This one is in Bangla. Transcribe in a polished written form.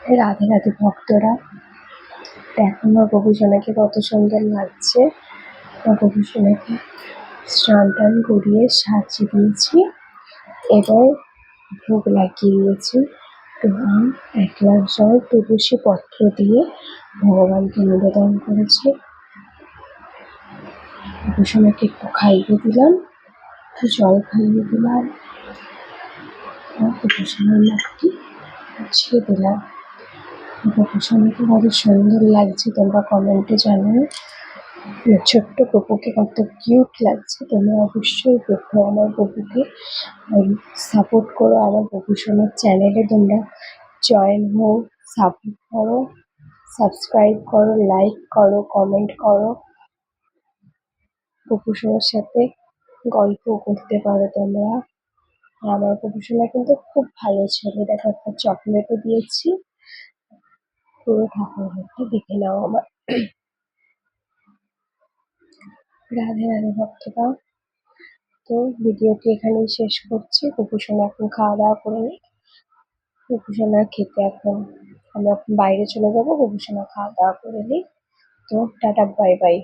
রাধে রাধে ভক্তরা, দেখো আমার গোপুসোনাকে কত সুন্দর লাগছে। গোপুসোনাকে স্নান টান করিয়ে সাজিয়ে দিয়েছি, এবার ভোগ লাগিয়ে দিয়েছি। এবং 1 গ্লাস জল তুলসী পত্র দিয়ে ভগবানকে নিবেদন করেছি। গোপুসোনাকে একটু খাইয়ে দিলাম, একটু জল খাইয়ে দিলাম, গোপুসোনার মুখটি মুছিয়ে দিলাম। গোপুসোনাকে কত সুন্দর লাগছে তোমরা কমেন্টে জানাও। ছোট্ট গপুকে কত কিউট লাগছে। তোমরা অবশ্যই দেখো আমার গপুকে, সাপোর্ট করো। আমার গোপুসোনার চ্যানেলে তোমরা জয়েন হও, সাপোর্ট করো, সাবস্ক্রাইব করো, লাইক করো, কমেন্ট করো। গোপুসোনার সাথে গল্প করতে পারো তোমরা। আমার গোপুসোনা কিন্তু খুব ভালো ছেলে। দেখো একটা চকলেটও দিয়েছি। পুরো ঠাকুরঘরটি দেখে নাও আমার। রাধে রাধে ভক্তরা, তো ভিডিওটি এখানেই শেষ করছি। গোপুসোনা এখন খাওয়া দাওয়া করে নিই। গোপুসোনা খেতে এখন আমরা বাইরে চলে যাবো, গোপুসোনা খাওয়া দাওয়া করে নিই। তো টাটা, বাই বাই।